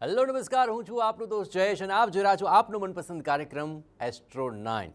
Hello નમસ્કાર, હું છું આપનો દોસ્ત જયેશ અને આપ જોઈ રહ્યા છો આપનો મનપસંદ કાર્યક્રમ એસ્ટ્રો 9.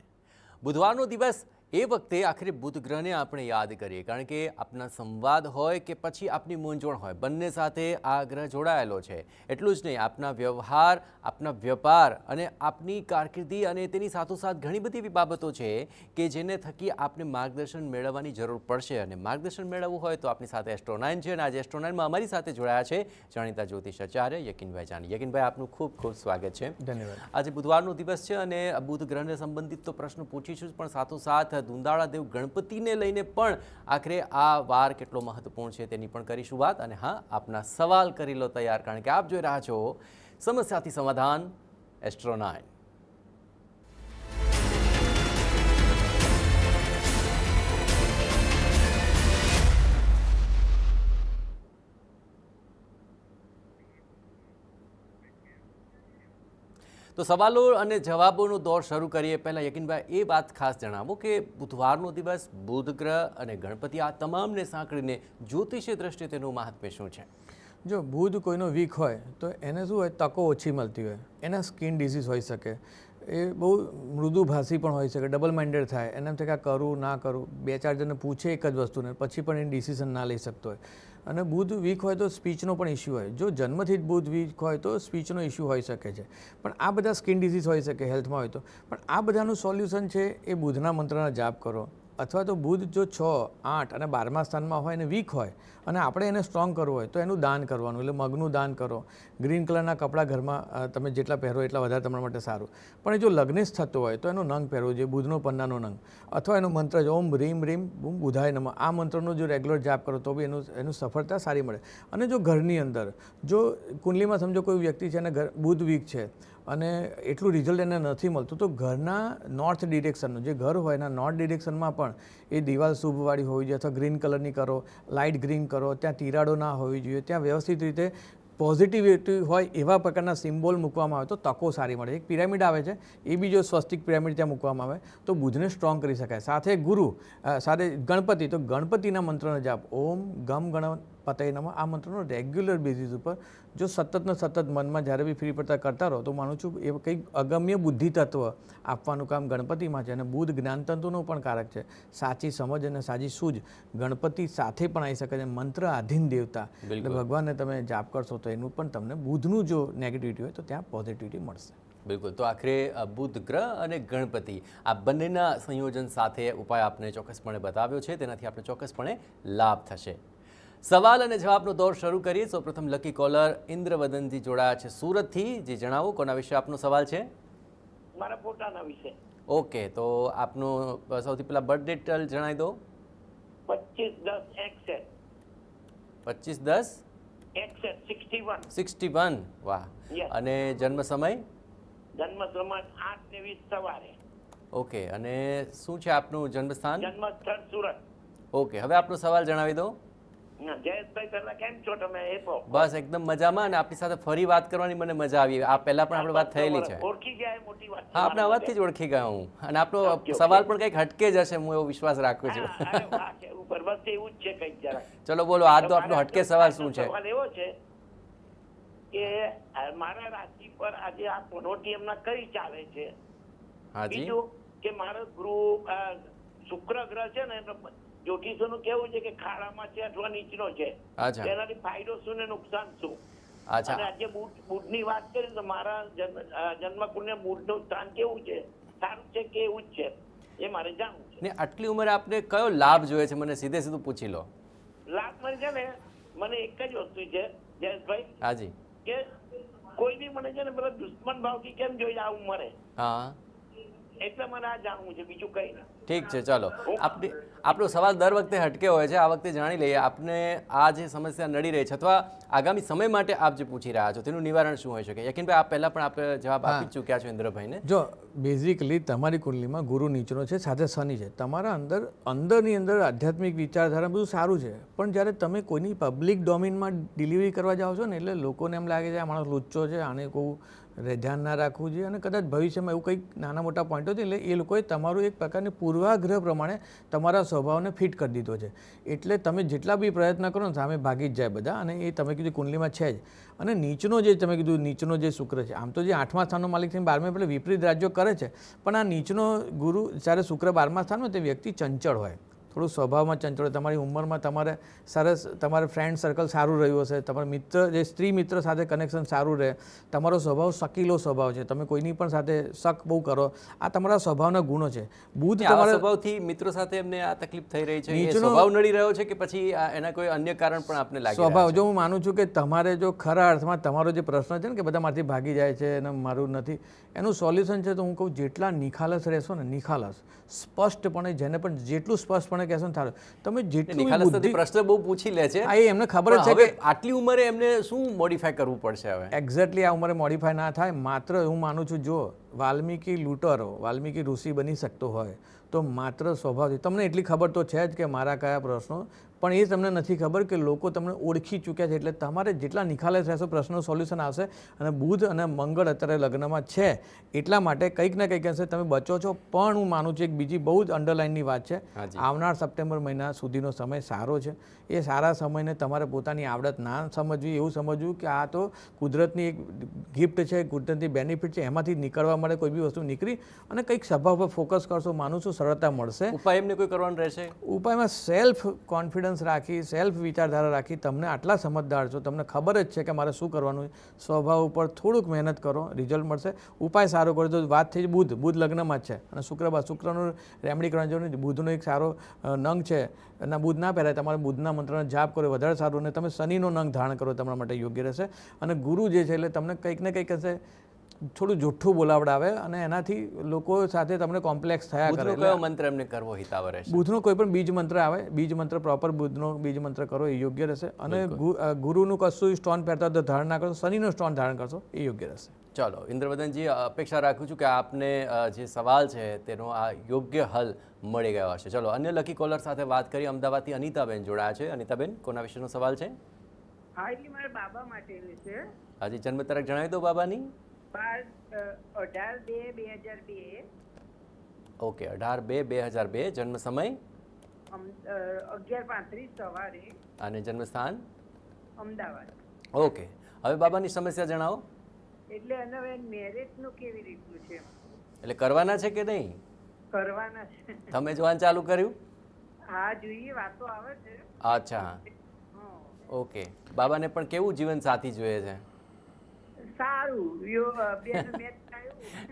બુધવારનો દિવસ એ વખતે આખરે બુધ ગ્રહને આપણે યાદ કરીએ, કારણ કે આપણા સંવાદ હોય કે પછી આપની મૂંઝવણ હોય, બંને સાથે આ ગ્રહ જોડાયેલો છે. એટલું જ નહીં, આપના વ્યવહાર, આપના વ્યાપાર અને આપની કારકિર્દી અને તેની સાથોસાથ ઘણી બધી એવી બાબતો છે કે જેને થકી આપને માર્ગદર્શન મેળવવાની જરૂર પડશે. અને માર્ગદર્શન મેળવવું હોય તો આપની સાથે એસ્ટ્રો 9 છે અને આજે એસ્ટ્રો 9માં અમારી સાથે જોડાયા છે જાણીતા જ્યોતિષ આચાર્ય યકીનભાઈ જાની. યકીનભાઈ, આપનું ખૂબ ખૂબ સ્વાગત છે. ધન્યવાદ. આજે બુધવારનો દિવસ છે અને બુધ ગ્રહને સંબંધિત તો પ્રશ્ન પૂછીશું, પણ સાથોસાથ દુંદાળા દેવ ગણપતિને લઈને પણ આખરે આ વાર કેટલો મહત્વપૂર્ણ છે તેની પણ કરીશું વાત. અને હા, આપના સવાલ કરી લો તૈયાર, કારણ કે આપ જોઈ રહ્યા છો સમસ્યાથી સમાધાન એસ્ટ્રો 9. તો સવાલો અને જવાબોનો દોર શરૂ કરીએ પહેલાં યકીનભાઈ એ વાત ખાસ જણાવો કે બુધવારનો દિવસ, બુધ ગ્રહ અને ગણપતિ, આ તમામને સાંકળીને જ્યોતિષીય દ્રષ્ટિએ તેનું મહાત્મ્ય શું છે? જો બુધ કોઈનો વીક હોય તો એને શું હોય, તકો ઓછી મળતી હોય, એના સ્કિન ડિઝીઝ હોઈ શકે, એ બહુ મૃદુભાષી પણ હોઈ શકે, ડબલ માઇન્ડેડ થાય, એને એમ થાય કે આ કરું ના કરું, બે ચાર જણને પૂછે એક જ વસ્તુને પછી પણ એ ડિસિઝન ના લઈ શકતો હોય. અને બુધ વીક હોય તો સ્પીચનો પણ ઇસ્યુ હોય. જો જન્મથી જ બુધ વીક હોય તો સ્પીચનો ઇસ્યુ હોઈ શકે છે. પણ આ બધા સ્કિન ડિઝીઝ હોઈ શકે હેલ્થમાં હોય તો. પણ આ બધાનું સોલ્યુશન છે એ બુધના મંત્રના જાપ કરો, અથવા તો બુધ જો 6, 8 અને 12મા સ્થાનમાં હોય અને વીક હોય અને આપણે એને સ્ટ્રોંગ કરવું હોય તો એનું દાન કરવાનું. એટલે મગનું દાન કરો, ગ્રીન કલરના કપડાં ઘરમાં તમે જેટલા પહેરો એટલા વધારે તમારા માટે સારું. પણ એ જો લગ્નેશ થતો હોય તો એનો નંગ પહેરવો જોઈએ, બુધનો પન્નાનો નંગ, અથવા એનો મંત્ર છે ઓમ રીમ રીમ બુમ બુધાય નમઃ. આ મંત્રનો જો રેગ્યુલર જાપ કરો તો બી એનું સફળતા સારી મળે. અને જો ઘરની અંદર જો કુંડલીમાં સમજો કોઈ વ્યક્તિ છે અને બુધ વીક છે અને એટલું રિઝલ્ટ એને નથી મળતું, તો ઘરના નોર્થ ડિરેક્શનનું જે ઘર હોય એના નોર્થ ડિરેક્શનમાં પણ એ દિવાલ શુભવાળી હોવી જોઈએ, અથવા ગ્રીન કલરની કરો, લાઇટ ગ્રીન કરો, ત્યાં તિરાડો ના હોવી જોઈએ, ત્યાં વ્યવસ્થિત રીતે પોઝિટિવિટી હોય એવા પ્રકારના સિમ્બોલ મૂકવામાં આવે તો તકો સારી મળે. એક પિરામિડ આવે છે, એ બી જો સ્વસ્તિક પિરામિડ ત્યાં મૂકવામાં આવે તો બુધને સ્ટ્રોંગ કરી શકાય. સાથે ગુરુ, સાથે ગણપતિ, તો ગણપતિના મંત્રનો જાપ ઓમ ગમ ગણપતય નમઃ, આ મંત્રનો રેગ્યુલર બેઝિસ ઉપર જો સતતને સતત મનમાં જ્યારે બી ફ્રી પડતા કરતા રહો તો માનું છું એ કંઈક અગમ્ય બુદ્ધિ તત્વ આપવાનું કામ ગણપતિમાં છે. અને બુધ જ્ઞાનતંતુનો પણ કારક છે. સાચી સમજ અને સાચી સૂઝ ગણપતિ સાથે પણ આવી શકે છે. મંત્ર આધીન દેવતા, એટલે ભગવાનને તમે જાપ કરશો તો એનું પણ તમને બુધનું જો નેગેટિવિટી હોય તો ત્યાં પોઝિટિવિટી મળશે. બિલકુલ. તો આખરે બુધ ગ્રહ અને ગણપતિ આ બંનેના સંયોજન સાથે ઉપાય આપને ચોક્કસપણે બતાવ્યો છે, તેનાથી આપણે ચોક્કસપણે લાભ થશે. સવાલ અને જવાબનો દોર શરૂ કરીએ. સૌપ્રથમ લકી કોલર ઇન્દ્રવદનજી જોડાયા છે સુરતથી. જે જણાવો, કોના વિશે આપનો સવાલ છે? મારા પોતાના વિશે. ઓકે, તો આપનો સૌથી પહેલા બર્થ ડેટ જણાવી દો. 25/10/61. 25/10/61. 61. વાહ. અને જન્મ સમય? જન્મ સમય 8:20 સવારે. ઓકે, અને શું છે આપનું જન્મ સ્થાન? જન્મ સ્થળ સુરત. ઓકે, હવે આપનો સવાલ જણાવી દો. જયેશભાઈ, પહેલા કેમ છો તમે? બસ એકદમ મજામાં, અને આપની સાથે ફરી વાત કરવાની મને મજા આવી. આ પહેલા પણ આપણે વાત થયેલી છે. ઓળખી ગયા, એ મોટી વાત. હા, આપના અવાજથી જ ઓળખી ગયો હું. અને આપનો સવાલ પણ કંઈક હટકે જ હશે, હું એવો વિશ્વાસ રાખું છું. બસ એવું જ છે કંઈક જરા. ચલો બોલો, આજ તો આપનો હટકે સવાલ શું છે? સવાલ એવો છે કે મારા રાશિ પર આજે આ પનોટી એમના કઈ ચાલે છે. હાજી. બીજું કે મારો ગૃહ શુક્ર ગ્રહ છે ને, જ્યોતિષોનું કેવું છે કે ખાડામાં છે અથવા નીચનો છે, એનાથી ફાયદો શું ને નુકસાન શું. અને આજે બુધની વાત કરીએ તો મારા જન્મકુંડને બુધનું સ્થાન કેવું છે, સારું છે કે એવું જ છે, એ મારે જાણવું છે. ને આટલી ઉંમરે આપને કયો લાભ જોઈએ છે, મને સીધે સીધું પૂછી લો. લાભ મને છે ને, મને એક જ વસ્તુ છે જયેશભાઈ. હાજી. કે કોઈ બી મને છે ને પેલા દુશ્મન ભાવથી કેમ જોઈ આ ઉંમરે. હા, એટલે મને આ જાણવું છે, બીજું કઈ ના. ઠીક છે, ચલો. આપણો સવાલ દર વખતે હટકે હોય છે, આ વખતે જાણી લઈએ આપને આ જે સમસ્યા નડી રહી છે અથવા આગામી સમય માટે આપ જે પૂછી રહ્યા છો તેનું નિવારણ શું હોઈ શકે. યકીનભાઈ, આપ પહેલા પણ આપણે જવાબ આપી ચૂક્યા છો ઇન્દ્રભાઈને. જો બેઝિકલી તમારી કુંડલીમાં ગુરુ નીચનો છે, સાથે શનિ છે, તમારા અંદરની અંદર આધ્યાત્મિક વિચારધારા બધું સારું છે. પણ જ્યારે તમે કોઈની પબ્લિક ડોમેનમાં ડિલિવરી કરવા જાઓ છો ને, એટલે લોકોને એમ લાગે છે આ માણસ લુચ્ચો છે, આને કોઈ ધ્યાન ના રાખવું જોઈએ. અને કદાચ ભવિષ્યમાં એવું કંઈક નાના મોટા પોઈન્ટો છે એટલે એ લોકોએ તમારું એક પ્રકારની પૂર્વાગ્રહ પ્રમાણે તમારા સ્વભાવને ફિટ કરી દીધો છે. એટલે તમે જેટલા બી પ્રયત્ન કરો ને સામે ભાગી જ જાય બધા. અને એ તમે કીધું કુંડલીમાં છે જ. અને નીચનો જે તમે કીધું નીચનો જે શુક્ર છે, આમ તો જે 8મા સ્થાનનો માલિક છે 12મા એટલે વિપરીત રાજ્યો કરે છે, પણ આ નીચનો ગુરુ જ્યારે શુક્ર 12મા સ્થાનમાં તે વ્યક્તિ ચંચળ હોય, થોડું સ્વભાવમાં ચંચળ હોય. તમારી ઉંમરમાં તમારે સરસ તમારે ફ્રેન્ડ સર્કલ સારું રહ્યું હશે, તમારા મિત્ર જે સ્ત્રી મિત્ર સાથે કનેક્શન સારું રહે, તમારો સ્વભાવ શકીલો સ્વભાવ છે, તમે કોઈની પણ સાથે શક બહુ કરો, આ તમારા સ્વભાવના ગુણો છે. બુધ તમારા સ્વભાવથી મિત્રો સાથે એમને આ તકલીફ થઈ રહી છે, એ સ્વભાવ નડી રહ્યો છે કે પછી એના કોઈ અન્ય કારણ પણ આપને લાગે સ્વભાવ? જો હું માનું છું કે તમારે જો ખરા અર્થમાં તમારો જે પ્રશ્ન છે ને કે બધા મારાથી ભાગી જાય છે અને મારું નથી, એનું સોલ્યુશન છે તો હું કહું જેટલા નિખાલસ રહેશો ને, નિખાલસ સ્પષ્ટપણે, જેને પણ જેટલું સ્પષ્ટપણે કહેશો ને સારું. તમે જેટલું પ્રશ્ન બહુ પૂછી લે છે, એમને ખબર જ છે કે આટલી ઉંમરે એમને શું મોડિફાય કરવું પડશે હવે. એક્ઝેક્ટલી આ ઉંમરે મોડિફાય ના થાય. માત્ર હું માનું છું જો વાલ્મીકી લૂંટરો, વાલ્મીકી ઋષિ બની શકતો હોય તો માત્ર સ્વભાવથી. તમને એટલી ખબર તો છે જ કે મારા કયા પ્રશ્નો, પણ એ તમને નથી ખબર કે લોકો તમને ઓળખી ચૂક્યા છે. એટલે તમારે જેટલા નિખાલસ રહેશો પ્રશ્નનું સોલ્યુશન આવશે. અને બુધ અને મંગળ અત્યારે લગ્નમાં છે એટલા માટે કંઈક ને કંઈક હશે તમે બચો છો. પણ હું માનું છું એક બીજી બહુ જ અંડરલાઇનની વાત છે, આવનાર સપ્ટેમ્બર મહિના સુધીનો સમય સારો છે. એ સારા સમયને તમારે પોતાની આવડત ના સમજવી, એવું સમજવું કે આ તો કુદરતની એક ગિફ્ટ છે, કુદરતની બેનિફિટ છે, એમાંથી નીકળવા માટે કોઈ બી વસ્તુ નીકળી અને કંઈક સ્વભાવ પર ફોકસ કરશો, માનું છું સરળતા મળશે. ઉપાય એમને કોઈ કરવાનું રહેશે? ઉપાયમાં સેલ્ફ કોન્ફિડન્સ રાખી, સેલ્ફ વિચારધારા રાખી, તમને આટલા સમજદાર છો, તમને ખબર જ છે કે મારે શું કરવાનું, સ્વભાવ ઉપર થોડુંક મહેનત કરો, રિઝલ્ટ મળશે. ઉપાય સારો કરો તો વાત થઈ બુધ લગ્નમાં જ છે અને શુક્રનું રેમડી કરવાની જરૂર નથી. બુધનો એક સારો નંગ છે અને બુધ ના પહેરાય, તમારે બુધના મંત્રનો જાપ કરો વધારે સારું. અને તમે શનિનો નંગ ધારણ કરો, તમારા માટે યોગ્ય રહેશે. અને ગુરુ જે છે એટલે તમને કંઈક ને કંઈક હશે થોડું જુઠ્ઠું બોલાવડાવે અને એનાથી લોકો સાથે તમને કોમ્પ્લેક્સ થયા કરે. કયો મંત્ર એમને કરવો હિતાવ રહેશે? બુધનો કોઈ પણ બીજ મંત્ર આવે, બીજ મંત્ર પ્રોપર બુધનો બીજ મંત્ર કરો એ યોગ્ય રહેશે. અને ગુરુનું કશું સ્ટોન પહેરતા તો ધારણ ના કરશો, શનિનો સ્ટોન ધારણ કરશો એ યોગ્ય રહેશે. ચાલો ઇન્દ્રવદનજી, અપેક્ષા રાખું છું કે આપને જે સવાલ છે તેનો આ યોગ્ય હલ મળી ગયો હશે. ચલો અન્ય લકી કોલર સાથે વાત કરી. અમદાવાદથી અનિતાબેન જોડાયા છે. અનિતાબેન, કોના વિશેનો સવાલ છે? હા, એટલે મારા બાબા માટેનું છે. હાજી, જન્મ તારીખ જણાવી દો બાબાની. 18/2/2002. ઓકે, 18/2/2002. જન્મ સમય 11:35 સવારે. અને જન્મ સ્થાન અમદાવાદ. ઓકે, હવે બાબાની સમસ્યા જણાવો. એટલે હવે મેરેજનું કેવી રીતનું છે? એટલે કરવાના છે કે નહીં? કરવાના છે. તમે જોવાનું ચાલુ કર્યું? હા, જોઈએ, વાતો આવે છે. અચ્છા, ઓકે. બાબાને પણ કેવું જીવન સાથી જોઈએ છે? સારું.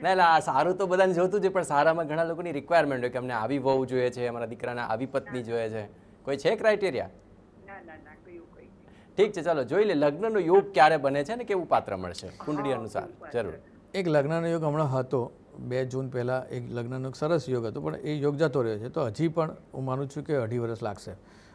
ના, સારું તો બધાને જોતું છે, પણ સારામાં ઘણા લોકોની રિક્વાયરમેન્ટ હોય કે અમને આવી વહુ જોઈએ છે, અમારા દીકરાને આવી પત્ની જોઈએ છે. કોઈ છે ક્રાઇટેરિયા? ના, કયું કઈ. ઠીક છે, ચાલો જોઈ લે લગ્નનો યોગ ક્યારે બને છે ને કેવું પાત્ર મળશે કુંડળી અનુસાર. જરૂર. એક લગ્નનો યોગ હમણાં હતો 2 જૂન પહેલાં, એક લગ્નનો સરસ યોગ હતો, પણ એ યોગ જતો રહ્યો છે. તો હજી પણ હું માનું છું કે 2.5 વર્ષ લાગશે.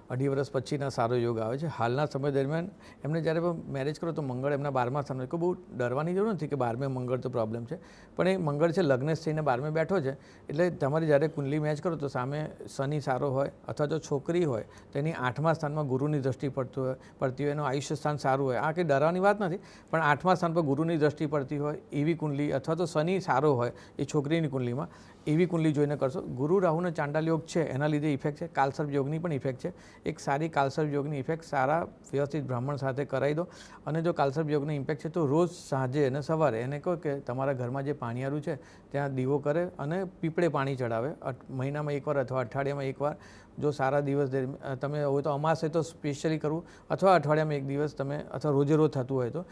2.5 વર્ષ પછીના સારો યોગ આવે છે. હાલના સમય દરમિયાન એમને જ્યારે પણ મેરેજ કરો તો મંગળ એમના 12મા સ્થાનમાં, કોઈ બહુ ડરવાની જરૂર નથી કે 12મે મંગળ તો પ્રોબ્લેમ છે, પણ એ મંગળ છે લગ્ન થઈને 12મે બેઠો છે. એટલે તમારી જ્યારે કુંડલી મેચ કરો તો સામે શનિ સારો હોય અથવા જો છોકરી હોય તો એની 8મા સ્થાનમાં ગુરુની દ્રષ્ટિ પડતી હોય, એનું આયુષ્ય સ્થાન સારું હોય. આ કંઈ ડરવાની વાત નથી, પણ 8મા સ્થાન પર ગુરુની દ્રષ્ટિ પડતી હોય એવી કુંડલી અથવા તો શનિ સારો હોય એ છોકરીની કુંડલીમાં, એવી કુંડલી જોઈને કરશો. ગુરુ રાહુનો ચાંડાલ યોગ છે એના લીધે ઇફેક્ટ છે. કાલસર્પ યોગની પણ ઇફેક્ટ છે. એક સારી કાલસર્પ યોગની ઇફેક્ટ સારા વ્યવસ્થિત બ્રાહ્મણ સાથે કરાવી દો. અને જો કાલસર્પ યોગની ઇમ્પેક્ટ છે તો રોજ સાંજે અને સવારે એને કહો કે તમારા ઘરમાં જે પાણીયારું છે ત્યાં દીવો કરે અને પીપળે પાણી ચડાવે. મહિનામાં એકવાર અથવા અઠવાડિયામાં એકવાર. જો સારા દિવસ તમે હોય તો અમાસે તો સ્પેશિયલી કરવું, અથવા અઠવાડિયામાં એક દિવસ તમે, અથવા રોજે રોજ થતું હોય તો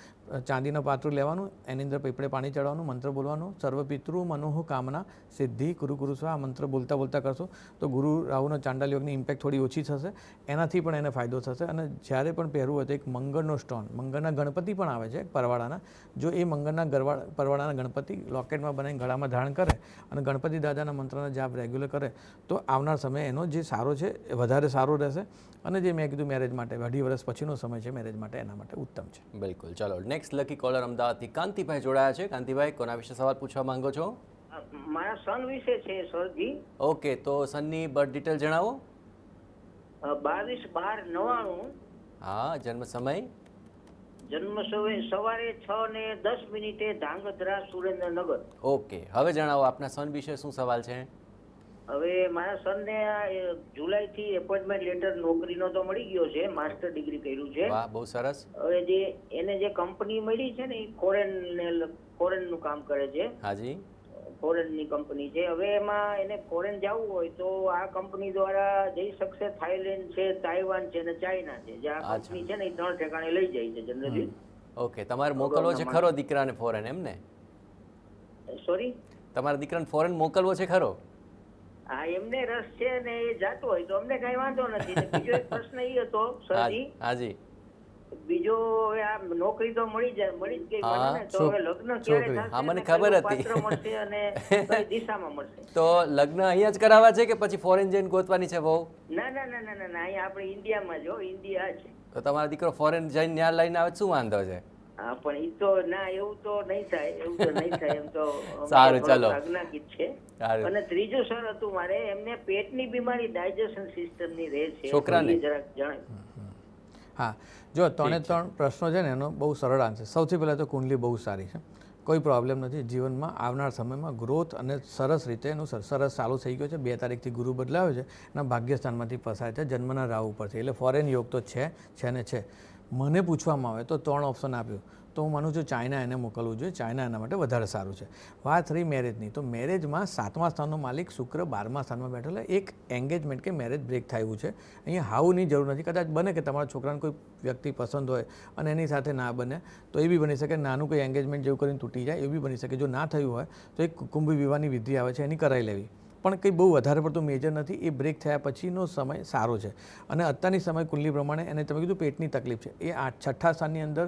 ચાંદીનું પાત્રું લેવાનું, એની અંદર પીપળે પાણી ચડાવવાનું, મંત્ર બોલવાનું, સર્વ પિતૃ મનોહ કામના સિદ્ધિ ગુરુ ગુરુ સ્વા. આ મંત્ર બોલતા બોલતા કરશો તો ગુરુ રાહુનો ચાંડાલ યોગની ઇમ્પેક્ટ થોડી ઓછી થશે. એનાથી પણ એને ફાયદો થશે. અને જ્યારે પણ પહેરવું હોય તો એક મંગળનો સ્ટોન, મંગળના ગણપતિ પણ આવે છે પરવાળાના, જો એ મંગળના પરવાળાના ગણપતિ લોકેટમાં બનાવીને ગળામાં ધારણ કરે અને ગણપતિ દાદાના મંત્રના જાપ રેગ્યુલર કરે તો આવનાર સમય એનો જે સારો છે એ વધારે સારો રહેશે. અને જે મેં કીધું મેરેજ માટે 2.5 વર્ષ પછીનો સમય છે મેરેજ માટે, એના માટે ઉત્તમ છે. બિલકુલ. ચાલો નેક્સ્ટ લકી કોલર અમદાવાદથી કાંતિભાઈ જોડાયા છે. કાંતિભાઈ, કોના વિશે સવાલ પૂછવા માંગો છો? મારા સન વિશે છે સરજી. ઓકે, તો સનની બર્થ ડિટેલ જણાવો. 22/12/99. હા, જન્મ સમય જન્મ સવારે 6:10 ધાંગધ્રા સુરેન્દ્રનગર. ઓકે, હવે જણાવો આપના સન વિશે શું સવાલ છે? હવે મારા સનને જુલાઈથી એપોઇન્ટમેન્ટ લેટર નોકરીનો તો મળી ગયો છે, માસ્ટર ડિગ્રી કર્યું છે. વાહ, બહુ સરસ. હવે એને જે કંપની મળી છે ને એ ફોરેનનું કામ કરે છે. હાજી. ફોરેનની કંપની છે. હવે એમાં એને ફોરેન જવું હોય તો આ કંપની દ્વારા જઈ શકશે. થાઈલેન્ડ છે, તાઇવાન છે અને ચાઇના છે. જે આ કંપની છે ને એ 3 ઠેકાણે લઈ જાય છે જનરલી. ઓકે, તમારે મોકલવો છે ખરો દીકરાને ફોરેન, એમ ને? સોરી, તમારા દીકરાને ફોરેન મોકલવો છે ખરો? હા, એમને રસ છે ને એ જાતો હોય તો અમને કઈ વાંધો નથી. બીજો એક પ્રશ્ન એ હતો સરજી. હાજી. બીજો હવે આ નોકરી તો મળી જ ગઈ મને ને, તો હવે લગ્ન ક્યારે થશે? હા, મને ખબર હતી. પાત્ર મળશે અને કઈ દિશામાં મળશે? તો લગ્ન અહીંયા જ કરાવવા છે કે પછી ફોરેન જઈને ગોતવાની છે બહુ? ના ના ના ના ના, અહીંયા આપણે ઇન્ડિયામાં જો, ઇન્ડિયા છે. તો તમારો દીકરો ફોરેન જઈને ન્યા લઈને આવે શું વાંધો છે? હા, પણ ઈ તો ના, એવું તો નહીં થાય, એવું તો નહીં થાય. એમ તો સારું, ચલો. આજ્ઞાકીત છે. અને ત્રીજું સર હતું મારે, એમને પેટની બીમારી, ડાયજેશન સિસ્ટમની રહે છે. છોકરાને જરાક જણાય. હા, જો 3 પ્રશ્નો છે ને એનો બહુ સરળ આન્સર. સૌથી પહેલાં તો કુંડલી બહુ સારી છે, કોઈ પ્રોબ્લેમ નથી. જીવનમાં આવનાર સમયમાં ગ્રોથ અને સરસ રીતે એનું સરસ ચાલુ થઈ ગયો છે. 2 તારીખથી ગુરુ બદલાયો છે, એના ભાગ્યસ્થાનમાંથી પસાર છે જન્મના રાહુ ઉપરથી. એટલે ફોરેન યોગ તો છે ને છે. મને પૂછવામાં આવે તો 3 ઓપ્શન આપ્યું તો હું માનું છું ચાઇના એને મોકલવું જોઈએ. ચાઇના એના માટે વધારે સારું છે. વાત રહી મેરેજની, તો મેરેજમાં 7મા સ્થાનનો માલિક શુક્ર 12મા સ્થાનમાં બેઠેલો, એક એન્ગેજમેન્ટ કે મેરેજ બ્રેક થયું છે. અહીંયા હાઉની જરૂર નથી. કદાચ બને કે તમારા છોકરાને કોઈ વ્યક્તિ પસંદ હોય અને એની સાથે ના બને તો એ બી બની શકે. નાનું કોઈ એન્ગેજમેન્ટ જેવું કરીને તૂટી જાય એ બી બની શકે. જો ના થયું હોય તો એક કુંભ વિવાહની વિધિ આવે છે, એની કરાવી લેવી. પણ કંઈ બહુ વધારે પડતું મેજર નથી. એ બ્રેક થયા પછીનો સમય સારો છે. અને અત્યારની સમય કુંડલી પ્રમાણે એને તમે કીધું પેટની તકલીફ છે, એ 6ઠ્ઠા સ્થાનની અંદર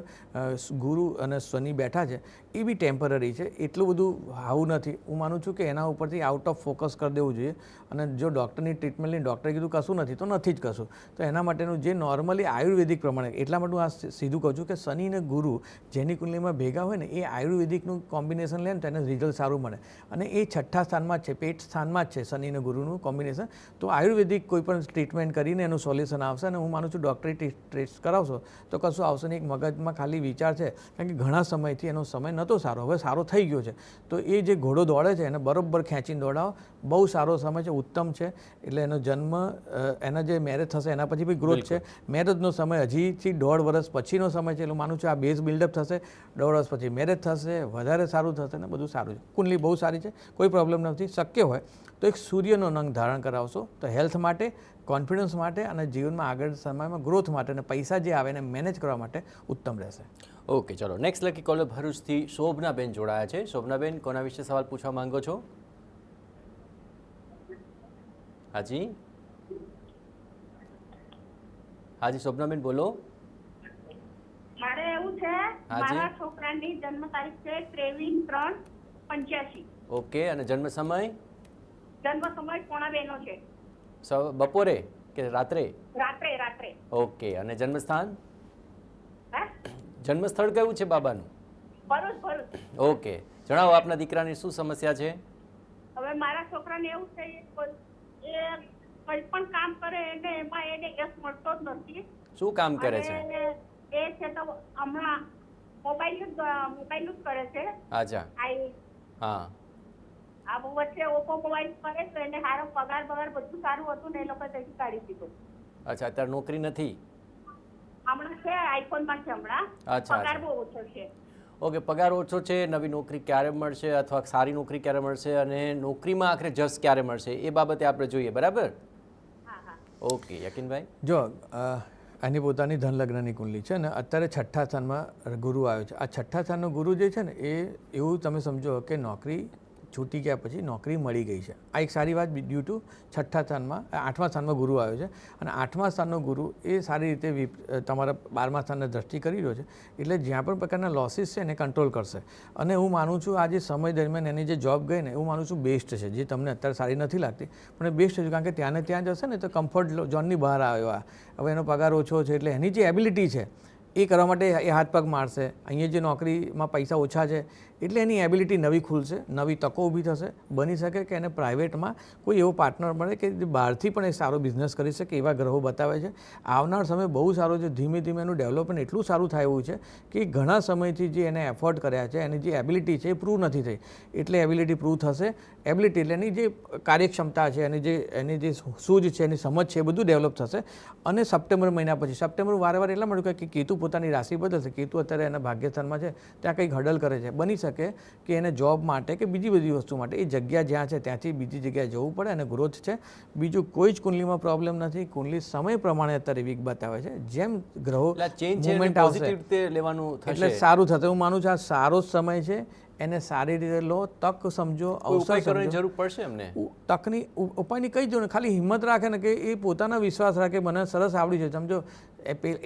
ગુરુ અને શનિ બેઠા છે, એ બી ટેમ્પરરી છે. એટલું બધું હાવું નથી. હું માનું છું કે એના ઉપરથી આઉટ ઓફ ફોકસ કરી દેવું જોઈએ. અને જો ડૉક્ટરની ટ્રીટમેન્ટની ડૉક્ટરે કીધું કશું નથી તો નથી જ કશું. તો એના માટેનું જે નોર્મલી આયુર્વેદિક પ્રમાણે, એટલા માટે હું આ સીધું કહું છું કે શનિ અને ગુરુ જેની કુંડલીમાં ભેગા હોય ને એ આયુર્વેદિકનું કોમ્બિનેશન લે ને તો એને રિઝલ્ટ સારું મળે. અને એ 6ઠ્ઠા સ્થાનમાં જ છે, પેટ સ્થાનમાં જ છે શનિ અને ગુરુનું કોમ્બિનેશન. તો આયુર્વેદિક કોઈ પણ ટ્રીટમેન્ટ કરીને એનું સોલ્યુશન આવશે. અને હું માનું છું ડૉક્ટરી ટેસ્ટ કરાવશો તો કશું આવશે નહીં. એક મગજમાં ખાલી વિચાર છે, કારણ કે ઘણા સમયથી એનો સમય નહોતો સારો, હવે સારો થઈ ગયો છે. તો એ જે ઘોડો દોડે છે એને બરોબર ખેંચીને દોડાવો. બહુ સારો સમય છે, ઉત્તમ છે. એટલે એનો જન્મ, એના જે મેરેજ થશે એના પછી બી ગ્રોથ છે. મેરેજનો સમય હજીથી 1.5 વર્ષ પછીનો સમય છે. એટલે માનું છું આ બેઝ બિલ્ડઅપ થશે, 1.5 વર્ષ પછી મેરેજ થશે, વધારે સારું થશે ને બધું સારું છે. કુંડલી બહુ સારી છે, કોઈ પ્રોબ્લેમ નથી. શક્ય હોય તો એક સૂર્યનો નંગ ધારણ કરાવશો તો હેલ્થ માટે, કોન્ફિડન્સ માટે અને જીવનમાં આગળ સમયમાં ગ્રોથ માટે અને પૈસા જે આવે એને મેનેજ કરવા માટે ઉત્તમ રહેશે. ઓકે, ચલો. નેક્સ્ટ લકી કોલર ભરૂચથી શોભનાબેન જોડાયા છે. શોભનાબેન, કોના વિશે સવાલ પૂછવા માંગો છો? હાજી હાજી, શોભનાબેન બોલો. મારે એવું છે, મારા છોકરાની જન્મ તારીખ છે 23/3/85. ઓકે, અને જન્મ સમય? જન્મ સમય 1:45 નો છે. બપોરે કે રાત્રે? રાત્રે. ઓકે, અને જન્મસ્થાન? હે? જન્મસ્થળ કયું છે બાબાનું? ભરૂચ. ઓકે, જણાવો આપના દીકરાની શું સમસ્યા છે? હવે મારા છોકરાને એવું છે, એ કોઈ પણ કામ કરે એને એમાં એને યશ મળતો જ નથી. શું કામ કરે છે? એ છે તો હમણાં મોબાઈલ જ કરે છે. અચ્છા. હા. આ વચ્ચે ઓપ્પો મોબાઈલ કરે તો એને સારો પગાર બધું સારું હતું ને એ લોકો ત્યાંથી કાઢી દીધું. અચ્છા, અત્યારે નોકરી નથી? હમણાં છે, આઈફોન પણ છે હમણાં. પગાર બહુ ઓછો છે. ઓકે, પગાર ઓછો છે. નવી નોકરી ક્યારે મળશે અથવા સારી નોકરી ક્યારે મળશે અને નોકરીમાં આખરે જસ ક્યારે મળશે એ બાબતે આપણે જોઈએ, બરાબર? ઓકે, યકીનભાઈ. જો આની પોતાની ધન લગ્નની કુંડલી છે ને અત્યારે 6ઠ્ઠા સ્થાનમાં ગુરુ આવ્યો છે. આ 6ઠ્ઠા સ્થાનનો ગુરુ જે છે ને એ એવું તમે સમજો કે નોકરી છૂટી ગયા પછી નોકરી મળી ગઈ છે. આ એક સારી વાત ડ્યુ ટુ 6ઠ્ઠા સ્થાનમાં 8મા સ્થાનમાં ગુરુ આવ્યો છે. અને 8મા સ્થાનનો ગુરુ એ સારી રીતે તમારા 12મા સ્થાનને દ્રષ્ટિ કરી રહ્યો છે. એટલે જ્યાં પણ પ્રકારના લોસીસ છે એને કંટ્રોલ કરશે. અને હું માનું છું આ જે સમય દરમિયાન એની જે જોબ ગઈ ને હું માનું છું બેસ્ટ છે. જે તમને અત્યારે સારી નથી લાગતી પણ એ બેસ્ટ છે, કારણ કે ત્યાં ને ત્યાં જશે ને તો કમ્ફર્ટ ઝોનની બહાર આવ્યો. હવે એનો પગાર ઓછો છે એટલે એની જે એબિલિટી છે એ કરવા માટે એ હાથ પગ મારશે. અહીંયા જે નોકરીમાં પૈસા ઓછા છે એટલે એની એબિલિટી નવી ખુલશે, નવી તકો ઊભી થશે. બની શકે કે એને પ્રાઇવેટમાં કોઈ એવો પાર્ટનર મળે કે જે બહારથી પણ એ સારો બિઝનેસ કરી શકે, એવા ગ્રહો બતાવે છે. આવનાર સમય બહુ સારો છે. ધીમે ધીમે એનું ડેવલપમેન્ટ એટલું સારું થાય એવું છે કે ઘણા સમયથી જે એને એફર્ટ કર્યા છે, એની જે એબિલિટી છે એ પ્રૂવ નથી થઈ, એટલે એબિલિટી પ્રૂવ થશે. એબિલિટી એટલે એની જે કાર્યક્ષમતા છે, એની જે સૂઝ છે, એની સમજ છે, એ બધું ડેવલપ થશે. અને સપ્ટેમ્બર મહિના પછી, સપ્ટેમ્બર વારે એટલા માટે કે કેતુ પોતાની રાશિ બદલશે. કેતુ અત્યારે એના ભાગ્યસ્થાનમાં છે, ત્યાં કંઈક હડલ કરે છે. બની શકે કે એને જોબ માટે કે બીજી બધી વસ્તુ માટે એ જગ્યા જ્યાં છે ત્યાંથી બીજી જગ્યાએ જવું પડે, અને ગ્રોથ છે. બીજું કોઈ જ કુંડલીમાં પ્રોબ્લેમ નથી. કુંડલી સમય પ્રમાણે અત્યારે વીક બતાવે છે. જેમ ગ્રહો મુવમેન્ટ આવશે એટલે સારું થશે. હું માનું છું આ સારો જ સમય છે. એને સારી રીતે લો, તક સમજો, અવસર સમજો. જરૂર પડશે એમને તકની ઉપાયની કઈ જ ખાલી હિંમત રાખે ને કે એ પોતાના વિશ્વાસ રાખે મને સરસ આવડી છે. સમજો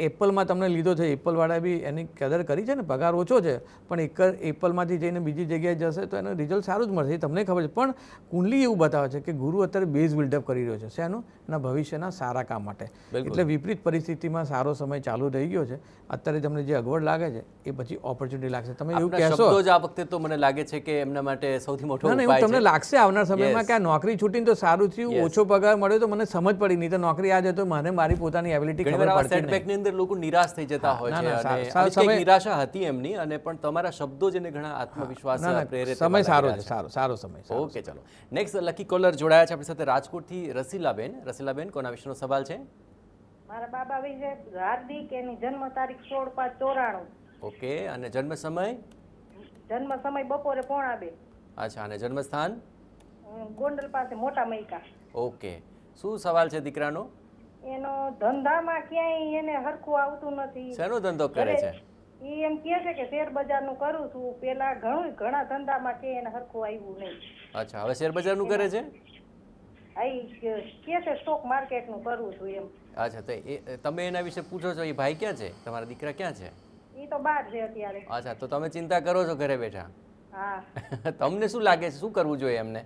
એપલમાં તમને લીધો છે, એપલવાળા બી એની કદર કરી છે ને, પગાર ઓછો છે પણ એક એપલમાંથી જઈને બીજી જગ્યાએ જશે તો એનું રિઝલ્ટ સારું જ મળશે, એ તમને ખબર છે. પણ કુંડલી એવું બતાવે છે કે ગુરુ અત્યારે બેઝ બિલ્ડઅપ કરી રહ્યો છે. શેનું? એના ભવિષ્યના સારા કામ માટે. એટલે વિપરીત પરિસ્થિતિમાં સારો સમય ચાલુ થઈ ગયો છે. અત્યારે તમને જે અગવડ લાગે છે એ પછી ઓપોર્ચ્યુનિટી લાગશે. તમે એવું કહેશો જ આ વખતે તો મને લાગે છે કે એમના માટે સૌથી મોટો ઉપાય છે. તમને લાગશે આવનાર સમયમાં કે આ નોકરી છૂટીને તો સારું થયું, ઓછો પગાર મળ્યો તો મને સમજ પડી, નહીં તો નોકરી આ જતો મને મારી પોતાની એબિલિટી ખબર પડતી. સેટબેકની અંદર લોકો નિરાશ થઈ જતા હોય છે, અને નિરાશા હતી એમની, અને પણ તમારા શબ્દો જેને ઘણા આત્મવિશ્વાસ પ્રેરિત. સમય સારો છે, સારો સમય. ઓકે, ચલો નેક્સ્ટ લકી કોલર જોડાયા છે આપણી સાથે રાજકોટથી. રસીલાબેન, રસીલાબેન કોના વિશેનો સવાલ છે? મારા બાબા વિશે હાર્દિક, એની જન્મ તારીખ 16/5/94. ઓકે, અને જન્મ સમય? જન્મ સમય બપોરે 1:30. અચ્છા, અને જન્મ સ્થાન? ગોંડલ પાસે મોટા મૈકા. ઓકે, શું સવાલ છે દીકરાનો? એનો ધંધામાં ક્યાંય એને હરખું આવતું નથી. શેનો ધંધો કરે છે? એ એમ કહે છે કે શેર બજારનું કરું છું. પેલા ઘણા ધંધામાં કે એને હરખું આવ્યું નહીં. અચ્છા, હવે શેર બજારનું કરે છે? કે છે સ્ટોક માર્કેટનું કરું છું એમ. અચ્છા, તો તમે એના વિશે પૂછો છો. એ ભાઈ ક્યાં છે? તમારા દીકરા ક્યાં છે? એ તો બહાર છે અત્યારે. અચ્છા, તો તમે ચિંતા કરો છો ઘરે બેઠા? હા. તમને શું લાગે છે શું કરવું જોઈએ એમને?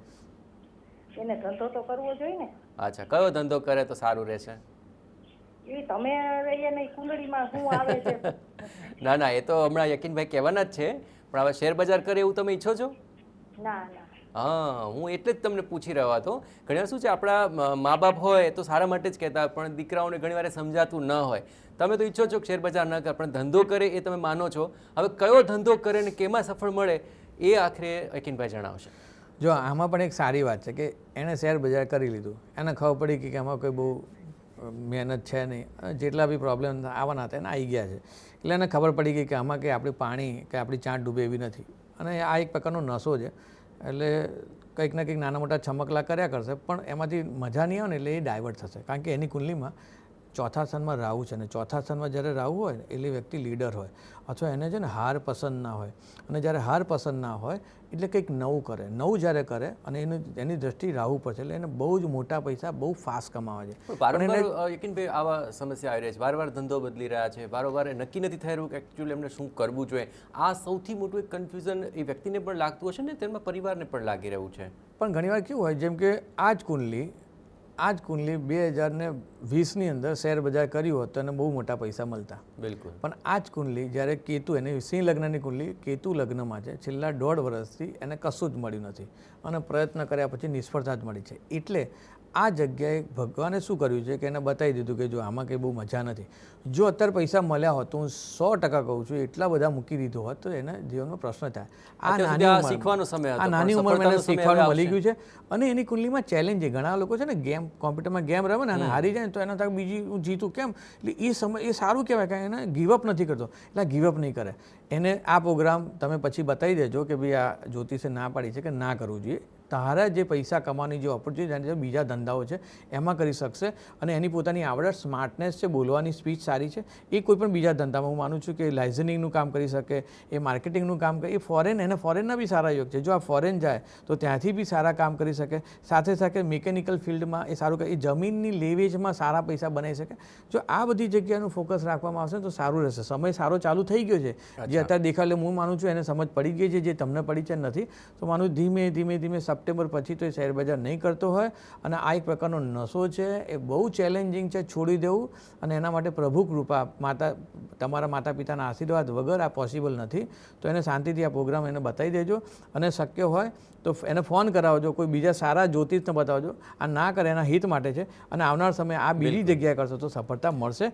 એને ધંધો તો કરવો જોઈએ ને. અચ્છા, કયો ધંધો કરે તો સારું રહેશે? એ તમે એને કુંડળીમાં શું આવે છે? ના ના, એ તો હમણાં યકીનભાઈ કહેવાના જ છે, પણ હવે શેર બજાર કરે એવું તમે ઈચ્છો છો? ના ના. હા, હું એટલે જ તમને પૂછી રહ્યો હતો. ઘણીવાર શું છે, આપણા મા બાપ હોય તો સારા માટે જ કહેતા હોય, પણ દીકરાઓને ઘણીવાર સમજાતું ન હોય. તમે તો ઈચ્છો છો કે શેર બજાર ન કરે, પણ ધંધો કરે એ તમે માનો છો. હવે કયો ધંધો કરે ને કેમાં સફળ મળે એ આખરે યકીનભાઈ જણાવશે. જો આમાં પણ એક સારી વાત છે કે એણે શેર બજાર કરી લીધું, એને ખબર પડી કે આમાં કોઈ બહુ મહેનત છે નહીં, જેટલા બી પ્રોબ્લેમ આવવાના હતા એને આવી ગયા છે. એટલે એને ખબર પડી ગઈ કે આમાં કે આપણી પાણી કે આપણી ચાંટ ડૂબે એવી નથી. અને આ એક પ્રકારનો નશો છે. એટલે કંઈક ને કંઈક નાના મોટા છમકલા કર્યા કરશે, પણ એમાંથી મજા નહીં આવે ને એટલે એ ડાયવર્ટ થશે. કારણ કે એની કુંડલીમાં ચોથા સ્થાનમાં રાહુ છે, અને ચોથા સ્થાનમાં જ્યારે રાહુ હોય ને એટલે વ્યક્તિ લીડર હોય, અથવા એને છે ને હાર પસંદ ના હોય. અને જ્યારે હાર પસંદ ના હોય એટલે કંઈક નવું કરે. નવું જ્યારે કરે અને એની દ્રષ્ટિ રાહુ પર છે, એટલે એને બહુ જ મોટા પૈસા બહુ ફાસ્ટ કમાવા છે. વારંવાર યકીનભાઈ આવા સમસ્યા આવી રહી છે, વારંવાર ધંધો બદલી રહ્યા છે, વારંવાર નક્કી નથી થઈ રહ્યું કે એકચ્યુઅલી એમને શું કરવું જોઈએ. આ સૌથી મોટું એક કન્ફ્યુઝન એ વ્યક્તિને પણ લાગતું હશે ને, તેમના પરિવારને પણ લાગી રહ્યું છે. પણ ઘણીવાર કેવું હોય, જેમ કે આ જ કુંડલી 2020ની અંદર શેર બજાર કર્યું હોત તો એને બહુ મોટા પૈસા મળતા. બિલકુલ. પણ આ જ કુંડલી જ્યારે કેતુ, એને સિંહ લગ્નની કુંડલી કેતુ લગ્નમાં છે, છેલ્લા 1.5 વર્ષથી એને કશું જ મળ્યું નથી, અને પ્રયત્ન કર્યા પછી નિષ્ફળતા જ મળી છે. એટલે આ જગ્યાએ ભગવાને શું કર્યું છે કે એને બતાવી દીધું કે જો આમાં કંઈ બહુ મજા નથી. જો અત્યારે પૈસા મળ્યા હોત તો હું 100% કહું છું એટલા બધા મૂકી દીધો હોત તો એને જીવનનો પ્રશ્ન થાય. આ નાની ઉંમરમાં એને શીખવાનું મળી ગયું છે. અને એની કુંડલીમાં ચેલેન્જ છે. ઘણા લોકો છે ને કોમ્પ્યુટરમાં ગેમ રમે ને અને હારી જાય ને તો એના તક બીજી હું જીતું કેમ, એટલે એ સમય એ સારું કહેવાય કે એને ગીવઅપ નથી કરતો. એટલે ગીવઅપ નહીં કરે. એને આ પ્રોગ્રામ તમે પછી બતાવી દેજો કે ભાઈ આ જ્યોતિષે ના પાડી છે કે ના કરવું જોઈએ. તારા જે પૈસા કમાવાની જે ઓપોર્ચ્યુનિટી જે બીજા ધંધાઓ છે એમાં કરી શકશે. અને એની પોતાની આવડત, સ્માર્ટનેસ છે, બોલવાની સ્પીચ સારી છે, એ કોઈ પણ બીજા ધંધામાં હું માનું છું કે લાઇઝનિંગનું કામ કરી શકે, એ માર્કેટિંગનું કામ કરે, એ ફોરેનના બી સારા યોગ છે. જો આ ફોરેન જાય તો ત્યાંથી બી સારા કામ કરી શકે. સાથે સાથે મિકેનિકલ ફિલ્ડમાં એ સારું કરે, એ જમીનની લેવેજમાં સારા પૈસા બનાવી શકે. જો આ બધી જગ્યાનું ફોકસ રાખવામાં આવશે તો સારું રહેશે. સમય સારો ચાલુ થઈ ગયો છે, જે અત્યારે દેખાડે હું માનું છું એને સમજ પડી ગઈ છે, જે તમને પડી છે નથી. તો માનું ધીમે ધીમે સપ્ટેમ્બર પછી તો એ શેર બજાર નહીં કરતો હોય. અને આ એક પ્રકારનો નશો છે, એ બહુ ચેલેન્જિંગ છે છોડી દેવું. અને એના માટે પ્રભુ કૃપા, તમારા માતા પિતાના આશીર્વાદ વગર આ પોસિબલ નથી. તો એને શાંતિથી આ પ્રોગ્રામ એને બતાવી દેજો, અને શક્ય હોય તો એને ફોન કરાવજો, કોઈ બીજા સારા જ્યોતિષને બતાવજો. આ ના કરે એના હિત માટે છે, અને આવનાર સમય આ બીજી જગ્યાએ કરશો તો સફળતા મળશે.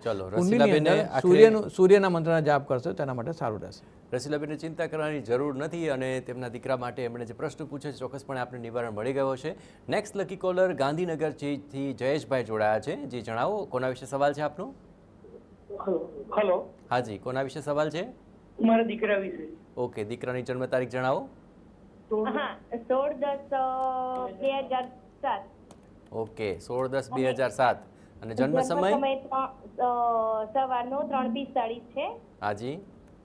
સૂર્યના મંત્રના જાપ કરશો તેના માટે સારું રહેશે. રસીલાબેનને ચિંતા કરવાની જરૂર નથી, અને તેમના દીકરા માટે એમણે જે પ્રશ્ન પૂછ્યો છે ચોક્કસપણે આપણે નિવારણ મળી ગયો છે. નેક્સ્ટ લકી કોલર ગાંધીનગરથી જયેશભાઈ જોડાયા છે. જી જણાવો, કોના વિશે સવાલ છે આપનો? હેલો. હાજી, કોના વિશે સવાલ છે? મારા દીકરા વિશે. ઓકે, દીકરાની જન્મ તારીખ જણાવો. 16/10/2007. ઓકે, 16/10/2007. અને જન્મ સમય? સવારનો 3:45 છે. હાજી.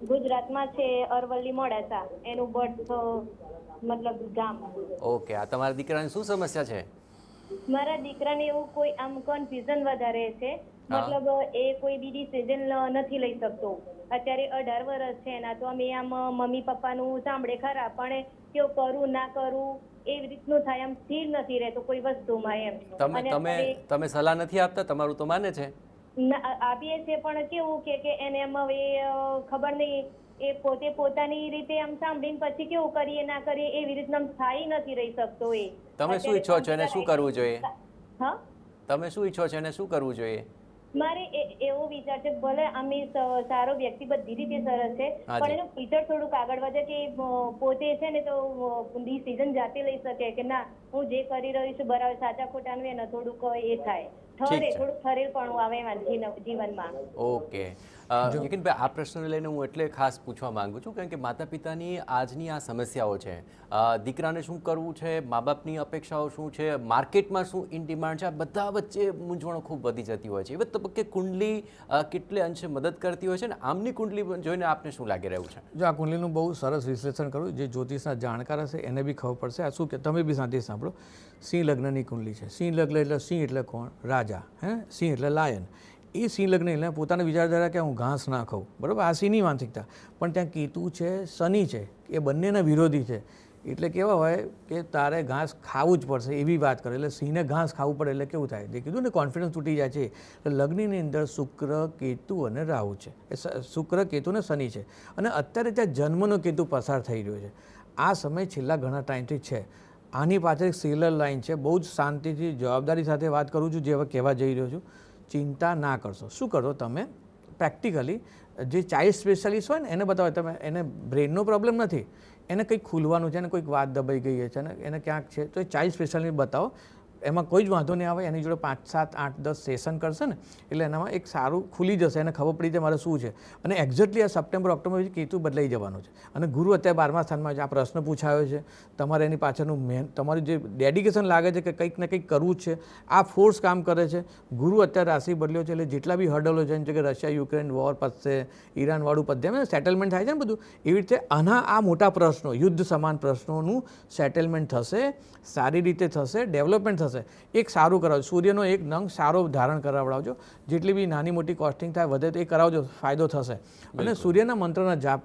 ગુજરાતમાં છે, અરવલ્લી મોડાસા. એનું બર્થ મતલબ ગામ. ઓકે, આ તમારા દીકરાની શું સમસ્યા છે? મારા દીકરાને એવું કોઈ આમ કન્ફ્યુઝન વધારે છે, મતલબ એ કોઈ બી ડિસિઝન નથી લઈ શકતો. અત્યારે 18 વર્ષ છે એના, તો અમે આમ મમ્મી પપ્પાનું સાંભળે ખરા, પણ કેવું કરું ના કરું એવી રીતનું થાય, આમ સ્થિર નથી રહેતો કોઈ વસ્તુમાં એમ. તમે સલાહ નથી આપતા? તમારું તો માને છે. આપીએ છે, પણ કેવું કે એને આમ હવે ખબર નહીં, એ પોતે પોતાની રીતે આમ સાંભળીને પછી કેવું કરીએ ના કરીએ એવી રીતના આમ સ્થાયી નથી રહી શકતો. એ તમે શું ઈચ્છો છો એને શું કરવું જોઈએ? હા, તમે શું ઈચ્છો છો એને શું કરવું જોઈએ? મારે એવો વિચાર છે, ભલે અમે સારો વ્યક્તિ બધી રીતે સરસ છે, પણ એનું ફ્યુચર થોડુંક આગળ વધે, કે પોતે છે ને તો ડિસિઝન જાતે લઈ શકે કે ના હું જે કરી રહી છું બરાબર, સાચા ખોટાનું એને થોડુંક એ થાય, થોડુંક ઠરેલપણું આવે એમાં જીવનમાં. ઓકે, યકીનભાઈ, આ પ્રશ્નને લઈને હું એટલે ખાસ પૂછવા માંગુ છું કારણ કે માતા પિતાની આજની આ સમસ્યાઓ છે. દીકરાને શું કરવું છે, મા બાપની અપેક્ષાઓ શું છે, માર્કેટમાં શું ઇન ડિમાન્ડ છે, આ બધા વચ્ચે મૂંઝવણો ખૂબ વધી જતી હોય છે. એ તબક્કે કુંડલી કેટલે અંશે મદદ કરતી હોય છે, ને આમની કુંડલી જોઈને આપને શું લાગી રહ્યું છે? જો આ કુંડલીનું બહુ સરસ વિશ્લેષણ કરું, જે જ્યોતિષના જાણકાર હશે એને બી ખબર પડશે. આ શું કે તમે બી શાંતિ સાંભળો. સિંહ લગ્નની કુંડલી છે. સિંહ લગ્ન એટલે સિંહ એટલે કોણ? રાજા. સિંહ એટલે લાયન. એ સિંહ લગ્ન એટલે પોતાના વિચારધારા કે હું ઘાસ ના ખાઉં, બરાબર, આ સિંહની માનસિકતા. પણ ત્યાં કેતુ છે, શનિ છે, એ બંનેના વિરોધી છે. એટલે કેવા હોય કે તારે ઘાસ ખાવું જ પડશે એવી વાત કરે. એટલે સિંહને ઘાસ ખાવું પડે એટલે કેવું થાય? જે કીધું ને કોન્ફિડન્સ તૂટી જાય છે. એટલે લગ્નની અંદર શુક્ર, કેતુ અને રાહુ છે. એ શુક્ર, કેતુ અને શનિ છે. અને અત્યારે ત્યાં જન્મનો કેતુ પસાર થઈ રહ્યો છે. આ સમય છેલ્લા ઘણા ટાઈમથી છે. આની પાછળ એક સિરિયલ લાઈન છે. બહુ જ શાંતિથી જવાબદારી સાથે વાત કરું છું, જે હવે કહેવા જઈ રહ્યો છું. ચિંતા ના કરશો. શું કરો તમે? પ્રેક્ટિકલી જે ચાઇલ્ડ સ્પેશિયાલિસ્ટ હોય ને એને બતાવો. તમે એને બ્રેનનો પ્રોબ્લેમ નથી, એને કંઈક ખુલવાનું છે, એને કોઈક વાત દબાઈ ગઈ છે, એને ક્યાંક છે, તો એ ચાઇલ્ડ સ્પેશિયાલિસ્ટ બતાવો. એમાં કોઈ જ વાંધો નહીં આવે. એની જોડે 5, 7, 8, 10 સેશન કરશે ને એટલે એનામાં એક સારું ખુલી જશે, એને ખબર પડી જાય મારે શું છે. અને એક્ઝેક્ટલી આ સપ્ટેમ્બર ઓક્ટોબર કેતુ બદલાઈ જવાનું છે. અને ગુરુ અત્યારે 12મા સ્થાનમાં છે. આ પ્રશ્ન પૂછાયો છે, તમારે એની પાછળનું તમારું જે ડેડિકેશન લાગે છે કે કંઈક ને કંઈક કરવું જ છે, આ ફોર્સ કામ કરે છે. ગુરુ અત્યારે રાશિ બદલ્યો છે, એટલે જેટલા બી હર્ડલો છે, જેમ કે રશિયા યુક્રેન વોર પતશે, ઈરાનવાળું પતશે, સેટલમેન્ટ થાય છે ને બધું, એવી રીતે આ મોટા પ્રશ્નો, યુદ્ધ સમાન પ્રશ્નોનું સેટલમેન્ટ થશે, સારી રીતે થશે, ડેવલપમેન્ટ થશે. એક સારું કરાવજો. સૂર્યનો એક નંગ સારો ધારણ કરાવડાવજો. જેટલી બી નાની મોટી કોસ્ટિંગ થાય વધે તો એ કરાવજો, ફાયદો થશે. અને સૂર્યના મંત્રના જાપ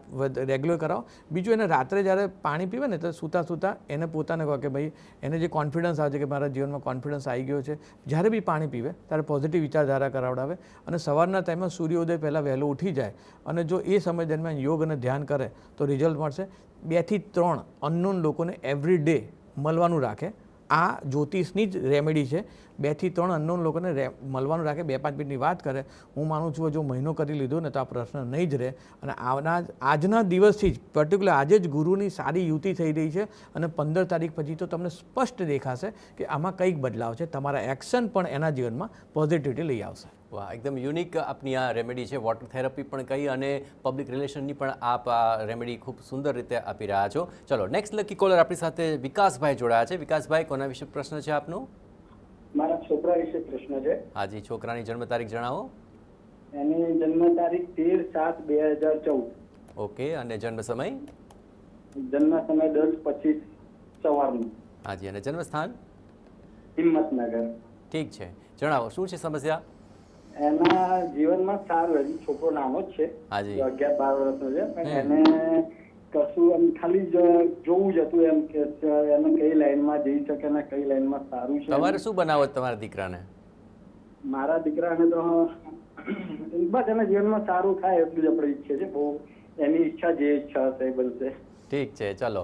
રેગ્યુલર કરાવો. બીજું એને રાત્રે જ્યારે પાણી પીવે ને તો સૂતા એને પોતાને કહો કે ભાઈ એને જે કોન્ફિડન્સ આવે છે કે મારા જીવનમાં કોન્ફિડન્સ આવી ગયો છે, જ્યારે બી પાણી પીવે ત્યારે પોઝિટિવ વિચારધારા કરાવડાવે. અને સવારના ટાઈમમાં સૂર્યોદય પહેલાં વહેલો ઉઠી જાય અને જો એ સમય દરમિયાન યોગ અને ધ્યાન કરે તો રિઝલ્ટ મળશે. 2 થી 3 અનનોન લોકોને એવરી ડે મળવાનું રાખે. આ જ્યોતિષની જ રેમેડી છે. 2 થી 3 અનનોન લોકોને મળવાનું રાખે, 2-5 મિનિટની વાત કરે. હું માનું છું જો મહિનો કરી લીધો ને તો આ પ્રશ્ન નહીં જ રહે. અને આજના દિવસથી જ પર્ટિક્યુલર આજે જ ગુરુની સારી યુતિ થઈ રહી છે. અને 15 તારીખ પછી તો તમને સ્પષ્ટ દેખાશે કે આમાં કંઈક બદલાવ છે. તમારા એક્શન પણ એના જીવનમાં પોઝિટિવિટી લઈ આવશે. વાહ, એકદમ યુનિક આપની આ રેમેડી છે. વોટર થેરપી પણ કહી અને પબ્લિક રિલેશનની પણ આપ આ રેમેડી ખૂબ સુંદર રીતે આપી રહ્યા છો. ચલો, નેક્સ્ટ લકી કોલર આપણી સાથે વિકાસભાઈ જોડાયા છે. વિકાસભાઈ, કોના વિશે પ્રશ્ન છે આપનો? મારા છોકરા વિશે પ્રશ્ન છે. હાજી, છોકરાની જન્મ તારીખ જણાવો. એની જન્મ તારીખ 13/7/2014. ઓકે, અને જન્મ સમય? જન્મ સમય 10:25 સવારનો. હાજી, અને જન્મ સ્થાન? હિંમતનગર. ઠીક છે, જણાવો શું છે સમસ્યા? એના જીવનમાં સારું, હજી છોકરો નાનો જ છે, હાજી, 11-12 વર્ષનો છે, પણ એને કશું એમ ખાલી જોવું જ હતું એમ કે એને કઈ લાઈનમાં જઈ શકે ને કઈ લાઈનમાં સારું છે. તમારે શું બનાવો તમારા દીકરાને? મારા દીકરાને તો બસ એના જીવનમાં સારું થાય એટલું જ આપણે ઈચ્છે છે. બહુ એની ઈચ્છા જે ઈચ્છા હશે એ બનશે. ઠીક છે, ચલો.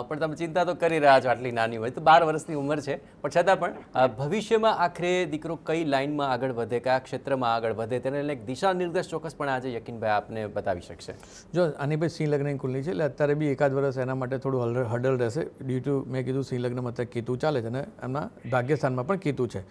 પણ તમે ચિંતા તો કરી રહ્યા છો આટલી નાની હોય તો, 12 વર્ષની ઉંમર છે, પણ છતાં પણ ભવિષ્યમાં આખરે દીકરો કઈ લાઈનમાં આગળ વધે, કયા ક્ષેત્રમાં આગળ વધે, તેને લઈને એક દિશા નિર્દેશ ચોક્કસપણે આજે યકીનભાઈ આપને બતાવી શકશે. જો આની ભાઈ સિંહ લગ્નની કુંડલી છે, એટલે અત્યારે બી એકાદ વર્ષ એના માટે થોડું હડલ રહેશે ડ્યુ ટુ મેં કીધું સિંહ લગ્નમાં અત્યારે કેતુ ચાલે છે અને એમના ભાગ્યસ્થાનમાં પણ કેતુ છે.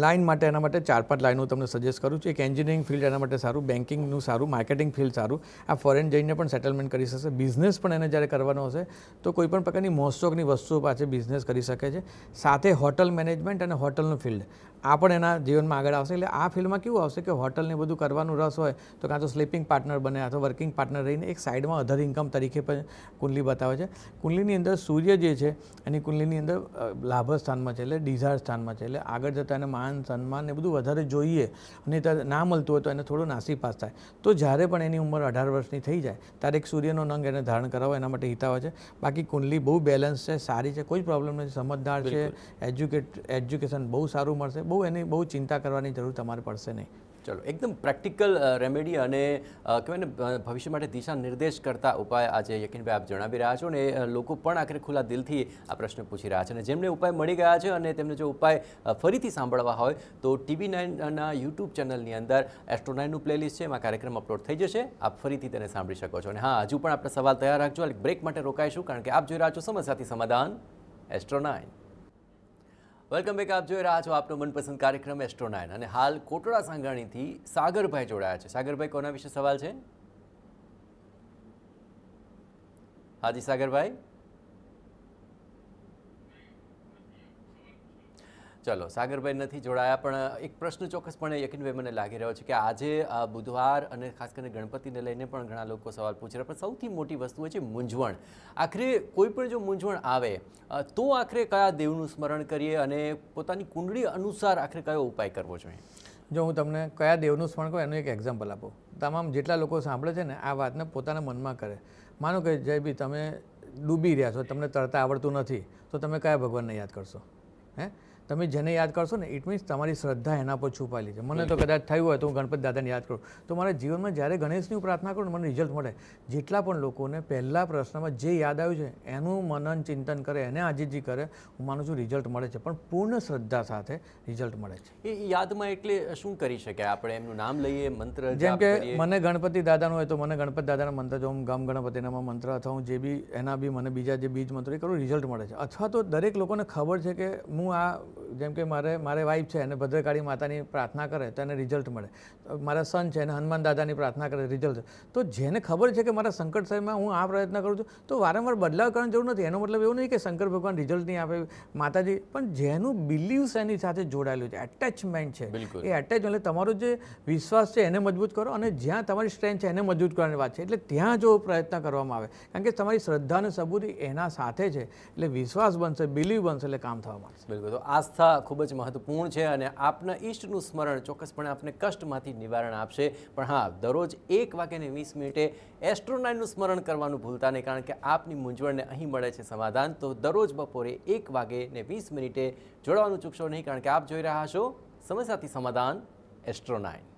લાઇન માટે એના માટે 4-5 લાઈનો તમને સજેસ્ટ કરું છું. એક એન્જિનિયરિંગ ફિલ્ડ એના માટે સારું, બેન્કિંગનું સારું, માર્કેટિંગ ફિલ્ડ સારું. આ ફોરેન જઈને પણ સેટલમેન્ટ કરી શકશે. બિઝનેસ પણ એને જ્યારે કરવાનો હશે તો કોઈ પણ પ્રકારની મોસ્ટોકની વસ્તુઓ પાસે બિઝનેસ કરી શકે છે. સાથે હોટલ મેનેજમેન્ટ અને હોટલનું ફિલ્ડ આ પણ એના જીવનમાં આગળ આવશે. એટલે આ ફિલ્ડમાં કેવું આવશે કે હોટલને બધું કરવાનું રસ હોય તો કાં તો સ્લીપિંગ પાર્ટનર બને અથવા વર્કિંગ પાર્ટનર રહીને એક સાઈડમાં અધર ઇન્કમ તરીકે પણ કુંડલી બતાવે છે. કુંડલીની અંદર સૂર્ય જે છે એની કુંડલીની અંદર લાભ સ્થાનમાં છે, એટલે ડિઝાયર સ્થાનમાં છે, એટલે આગળ જતાં એને માન સન્માન એ બધું વધારે જોઈએ અને ના મળતું હોય તો એને થોડું નાસીપાસ થાય. તો જ્યારે પણ એની ઉંમર 18 વર્ષની થઈ જાય ત્યારે એક સૂર્યનો નંગ એને ધારણ કરાવો એના માટે હિતાવ છે. બાકી કુંડલી બહુ બેલેન્સ છે, સારી છે, કોઈ પ્રોબ્લેમ નથી, સમજદાર છે, એજ્યુકેશન બહુ સારું મળશે, બહુ એની બહુ ચિંતા કરવાની જરૂર તમારે પડશે નહીં. ચલો, એકદમ પ્રેક્ટિકલ રેમેડી અને કહેવાય ને ભવિષ્ય માટે દિશા નિર્દેશ કરતા ઉપાય આજે યકીનભાઈ આપ જણાવી રહ્યા છો, અને લોકો પણ આખરે ખુલ્લા દિલથી આ પ્રશ્ન પૂછી રહ્યા છે. અને જેમને ઉપાય મળી ગયા છે અને તેમને જો ઉપાય ફરીથી સાંભળવા હોય તો TV9ના યુટ્યુબ ચેનલની અંદર એસ્ટ્રો9નું પ્લેલિસ્ટ છે, એમાં કાર્યક્રમ અપલોડ થઈ જશે, આપ ફરીથી તેને સાંભળી શકો છો. અને હા, હજુ પણ આપણે સવાલ તૈયાર રાખજો, બ્રેક માટે રોકાઈશું કારણ કે આપ જોઈ રહ્યા છો સમસ્યાથી સમાધાન એસ્ટ્રો9. Welcome back. આપ જોઈ રહ્યા છો આપનો મનપસંદ કાર્યક્રમ એસ્ટ્રો9 અને હાલ કોટડા સાંગાણીથી સાગરભાઈ જોડાયા છે. સાગરભાઈ, કોના વિશે સવાલ છે? હાજી સાગરભાઈ. ચલો, સાગરભાઈ નથી જોડાયા, પણ એક પ્રશ્ન ચોક્કસપણે યકીનભાઈ મને લાગી રહ્યો છે કે આજે બુધવાર અને ખાસ કરીને ગણપતિને લઈને પણ ઘણા લોકો સવાલ પૂછી રહ્યા, પણ સૌથી મોટી વસ્તુ હોય છે મૂંઝવણ. આખરે કોઈ પણ જો મૂંઝવણ આવે તો આખરે કયા દેવનું સ્મરણ કરીએ અને પોતાની કુંડળી અનુસાર આખરે કયો ઉપાય કરવો જોઈએ? જો હું તમને કયા દેવનું સ્મરણ કરું એનું એક એક્ઝામ્પલ આપું. તમામ જેટલા લોકો સાંભળે છે ને આ વાતને પોતાના મનમાં કરે. માનો કે જયભી તમે ડૂબી રહ્યા છો, તમને તરતા આવડતું નથી, તો તમે કયા ભગવાનને યાદ કરશો? હે, તમે જેને યાદ કરશો ને ઇટ મીન્સ તમારી શ્રદ્ધા એના પર છુપાયેલી છે. મને તો કદાચ થયું હોય તો હું ગણપતિ દાદાને યાદ કરું તો મારા જીવનમાં જ્યારે ગણેશની પ્રાર્થના કરું મને રિઝલ્ટ મળે. જેટલા પણ લોકોને પહેલા પ્રશ્નમાં જે યાદ આવ્યું છે એનું મનન ચિંતન કરે, એને આજીજી કરે, હું માનું છું રિઝલ્ટ મળે છે, પણ પૂર્ણ શ્રદ્ધા સાથે રિઝલ્ટ મળે છે. એ યાદમાં એટલે શું કરી શકાય? આપણે એમનું નામ લઈએ, મંત્ર જેમ કે મને ગણપતિ દાદાનું હોય તો મને ગણપતિ દાદાના મંત્ર જો હું ગમ ગણપતિનામાં મંત્ર અથવા હું જે બી એના બી મને બીજા જે બીજ મંત્રો એ કરું રિઝલ્ટ મળે છે. અથવા તો દરેક લોકોને ખબર છે કે હું આ જેમ કે મારે વાઈફ છે એને ભદ્રકાળી માતાની પ્રાર્થના કરે તો એને રિઝલ્ટ મળે, મારા સન છે એને હનુમાન દાદાની પ્રાર્થના કરે રિઝલ્ટ. તો જેને ખબર છે કે મારા સંકટ સમયમાં હું આ પ્રયત્ન કરું છું તો વારંવાર બદલાવ કરવાની જરૂર નથી. એનો મતલબ એવું નહીં કે શંકર ભગવાન રિઝલ્ટ નહીં આપે, માતાજી, પણ જેનું બિલીવ્સ એની સાથે જોડાયેલું છે, એટેચમેન્ટ છે, એ એટેચમેન્ટ એટલે તમારો જે વિશ્વાસ છે એને મજબૂત કરો અને જ્યાં તમારી સ્ટ્રેન્થ છે એને મજબૂત કરવાની વાત છે. એટલે ત્યાં જો પ્રયત્ન કરવામાં આવે કારણ કે તમારી શ્રદ્ધા અને સબૂતી એના સાથે છે એટલે વિશ્વાસ બનશે, બિલીવ બનશે, એટલે કામ થવા માંડશે. બિલકુલ. તો આસ્થા ખૂબ જ મહત્વપૂર્ણ છે અને આપના ઈષ્ટનું સ્મરણ ચોક્કસપણે આપને કષ્ટમાંથી નિવારણ આપશે. પણ હા, દરરોજ 1:20 એસ્ટ્રો9નું સ્મરણ કરવાનું ભૂલતા નહીં કારણ કે આપની મૂંઝવણને અહીં મળે છે સમાધાન. તો દરરોજ બપોરે 1:20 જોડવાનું ચૂકશો નહીં કારણ કે આપ જોઈ રહ્યા છો સમસ્યાથી સમાધાન એસ્ટ્રો9.